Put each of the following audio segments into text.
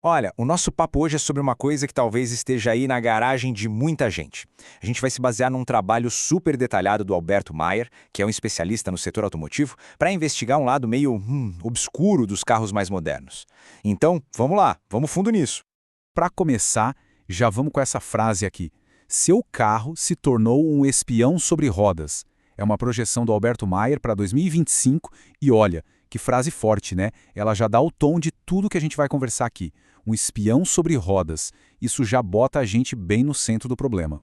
Olha, o nosso papo hoje é sobre uma coisa que talvez esteja aí na garagem de muita gente. A gente vai se basear num trabalho super detalhado do Alberto Maier, que é um especialista no setor automotivo, para investigar um lado meio obscuro dos carros mais modernos. Então, vamos lá, vamos fundo nisso. Para começar, já vamos com essa frase aqui. Seu carro se tornou um espião sobre rodas. É uma projeção do Alberto Maier para 2025 e olha, que frase forte, né? Ela já dá o tom de tudo que a gente vai conversar aqui. Um espião sobre rodas. Isso já bota a gente bem no centro do problema.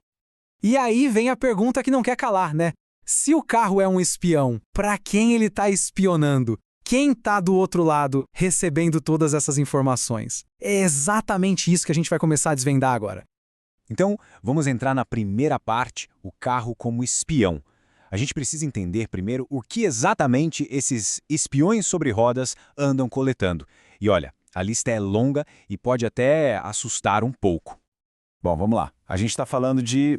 E aí vem a pergunta que não quer calar, né? Se o carro é um espião, para quem ele está espionando? Quem está do outro lado recebendo todas essas informações? É exatamente isso que a gente vai começar a desvendar agora. Então, vamos entrar na primeira parte, o carro como espião. A gente precisa entender primeiro o que exatamente esses espiões sobre rodas andam coletando. E olha, a lista é longa e pode até assustar um pouco. Bom, vamos lá. A gente está falando de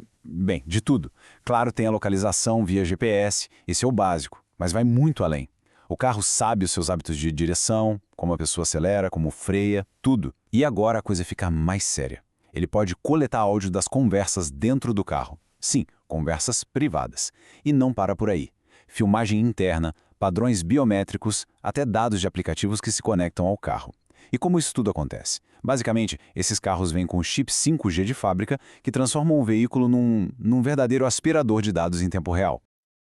tudo. Claro, tem a localização via GPS, esse é o básico, mas vai muito além. O carro sabe os seus hábitos de direção, como a pessoa acelera, como freia, tudo. E agora a coisa fica mais séria. Ele pode coletar áudio das conversas dentro do carro. Sim, conversas privadas. E não para por aí. Filmagem interna, padrões biométricos, até dados de aplicativos que se conectam ao carro. E como isso tudo acontece? Basicamente, esses carros vêm com chip 5G de fábrica que transformam o veículo num verdadeiro aspirador de dados em tempo real.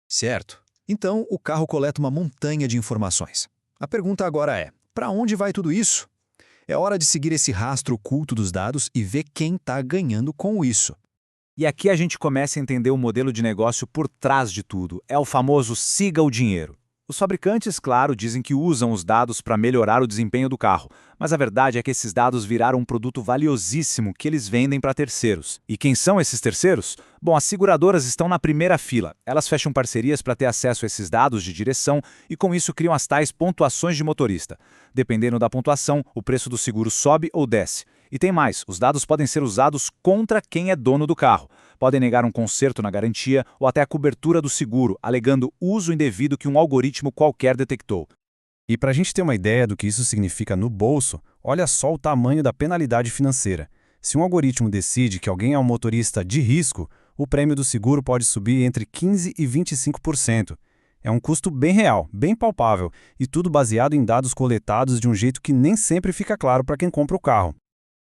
Certo. Então, o carro coleta uma montanha de informações. A pergunta agora é, para onde vai tudo isso? É hora de seguir esse rastro oculto dos dados e ver quem está ganhando com isso. E aqui a gente começa a entender o modelo de negócio por trás de tudo. É o famoso siga o dinheiro. Os fabricantes, claro, dizem que usam os dados para melhorar o desempenho do carro, mas a verdade é que esses dados viraram um produto valiosíssimo que eles vendem para terceiros. E quem são esses terceiros? Bom, as seguradoras estão na primeira fila. Elas fecham parcerias para ter acesso a esses dados de direção e com isso criam as tais pontuações de motorista. Dependendo da pontuação, o preço do seguro sobe ou desce. E tem mais, os dados podem ser usados contra quem é dono do carro. Podem negar um conserto na garantia ou até a cobertura do seguro, alegando uso indevido que um algoritmo qualquer detectou. E para a gente ter uma ideia do que isso significa no bolso, olha só o tamanho da penalidade financeira. Se um algoritmo decide que alguém é um motorista de risco, o prêmio do seguro pode subir entre 15% e 25%. É um custo bem real, bem palpável, e tudo baseado em dados coletados de um jeito que nem sempre fica claro para quem compra o carro.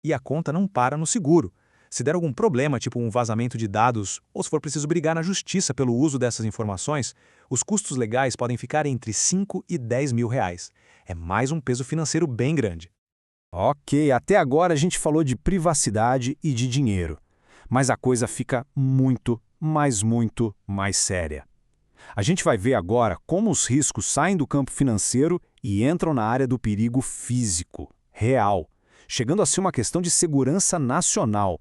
E a conta não para no seguro. Se der algum problema, tipo um vazamento de dados, ou se for preciso brigar na justiça pelo uso dessas informações, os custos legais podem ficar entre 5 e 10 mil reais. É mais um peso financeiro bem grande. Ok, até agora a gente falou de privacidade e de dinheiro. Mas a coisa fica muito mais séria. A gente vai ver agora como os riscos saem do campo financeiro e entram na área do perigo físico, real, chegando a ser uma questão de segurança nacional.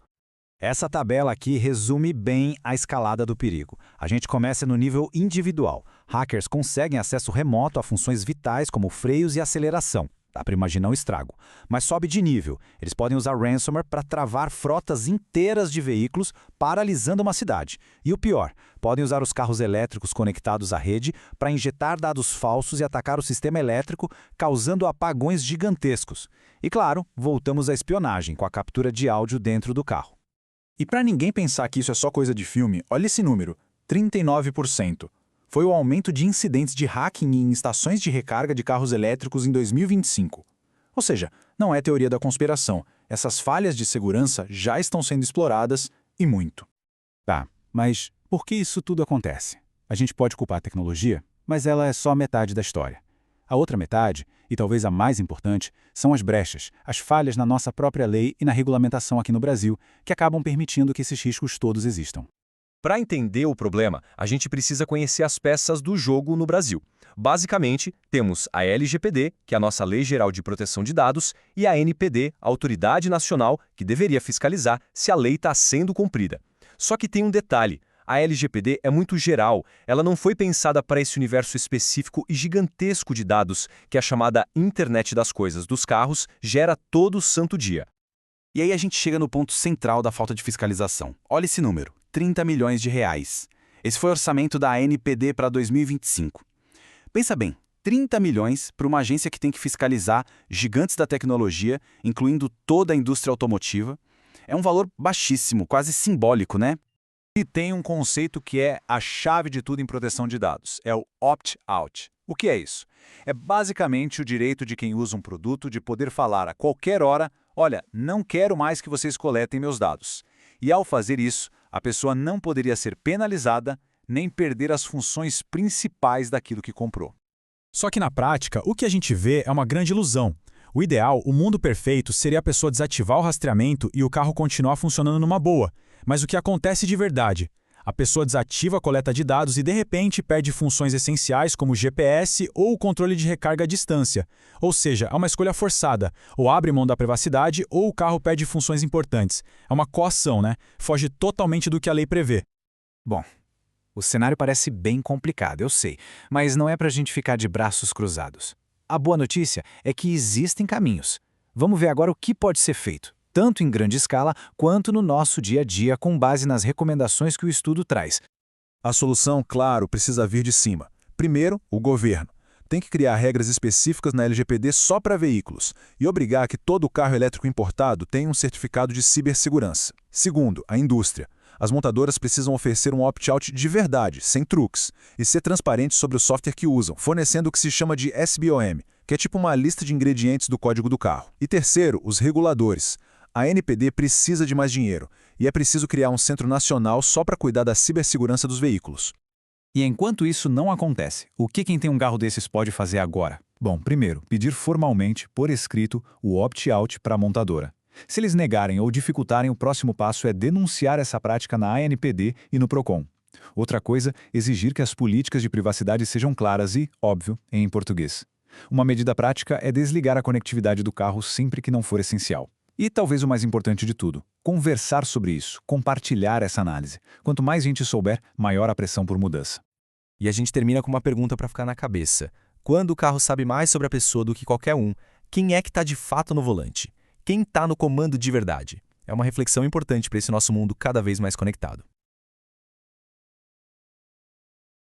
Essa tabela aqui resume bem a escalada do perigo. A gente começa no nível individual. Hackers conseguem acesso remoto a funções vitais como freios e aceleração. Dá para imaginar um estrago. Mas sobe de nível. Eles podem usar ransomware para travar frotas inteiras de veículos, paralisando uma cidade. E o pior, podem usar os carros elétricos conectados à rede para injetar dados falsos e atacar o sistema elétrico, causando apagões gigantescos. E claro, voltamos à espionagem, com a captura de áudio dentro do carro. E para ninguém pensar que isso é só coisa de filme, olha esse número, 39%. Foi o aumento de incidentes de hacking em estações de recarga de carros elétricos em 2025. Ou seja, não é teoria da conspiração. Essas falhas de segurança já estão sendo exploradas e muito. Tá, mas por que isso tudo acontece? A gente pode culpar a tecnologia, mas ela é só metade da história. A outra metade, e talvez a mais importante, são as brechas, as falhas na nossa própria lei e na regulamentação aqui no Brasil, que acabam permitindo que esses riscos todos existam. Para entender o problema, a gente precisa conhecer as peças do jogo no Brasil. Basicamente, temos a LGPD, que é a nossa Lei Geral de Proteção de Dados, e a NPD, a Autoridade Nacional, que deveria fiscalizar se a lei está sendo cumprida. Só que tem um detalhe. A LGPD é muito geral, ela não foi pensada para esse universo específico e gigantesco de dados que a chamada Internet das Coisas dos carros gera todo santo dia. E aí a gente chega no ponto central da falta de fiscalização. Olha esse número, 30 milhões de reais. Esse foi o orçamento da ANPD para 2025. Pensa bem, 30 milhões para uma agência que tem que fiscalizar gigantes da tecnologia, incluindo toda a indústria automotiva. É um valor baixíssimo, quase simbólico, né? E tem um conceito que é a chave de tudo em proteção de dados, é o opt-out. O que é isso? É basicamente o direito de quem usa um produto de poder falar a qualquer hora, olha, não quero mais que vocês coletem meus dados. E ao fazer isso, a pessoa não poderia ser penalizada nem perder as funções principais daquilo que comprou. Só que na prática, o que a gente vê é uma grande ilusão. O ideal, o mundo perfeito, seria a pessoa desativar o rastreamento e o carro continuar funcionando numa boa. Mas o que acontece de verdade? A pessoa desativa a coleta de dados e, de repente, perde funções essenciais como o GPS ou o controle de recarga à distância. Ou seja, é uma escolha forçada. Ou abre mão da privacidade ou o carro perde funções importantes. É uma coação, né? Foge totalmente do que a lei prevê. Bom, o cenário parece bem complicado, eu sei, mas não é para a gente ficar de braços cruzados. A boa notícia é que existem caminhos. Vamos ver agora o que pode ser feito, tanto em grande escala quanto no nosso dia a dia, com base nas recomendações que o estudo traz. A solução, claro, precisa vir de cima. Primeiro, o governo. Tem que criar regras específicas na LGPD só para veículos e obrigar que todo carro elétrico importado tenha um certificado de cibersegurança. Segundo, a indústria. As montadoras precisam oferecer um opt-out de verdade, sem truques, e ser transparentes sobre o software que usam, fornecendo o que se chama de SBOM, que é tipo uma lista de ingredientes do código do carro. E terceiro, os reguladores. A NPD precisa de mais dinheiro, e é preciso criar um centro nacional só para cuidar da cibersegurança dos veículos. E enquanto isso não acontece, o que quem tem um carro desses pode fazer agora? Bom, primeiro, pedir formalmente, por escrito, o opt-out para a montadora. Se eles negarem ou dificultarem, o próximo passo é denunciar essa prática na ANPD e no PROCON. Outra coisa, exigir que as políticas de privacidade sejam claras e, óbvio, em português. Uma medida prática é desligar a conectividade do carro sempre que não for essencial. E talvez o mais importante de tudo, conversar sobre isso, compartilhar essa análise. Quanto mais gente souber, maior a pressão por mudança. E a gente termina com uma pergunta para ficar na cabeça. Quando o carro sabe mais sobre a pessoa do que qualquer um, quem é que está de fato no volante? Quem está no comando de verdade? É uma reflexão importante para esse nosso mundo cada vez mais conectado.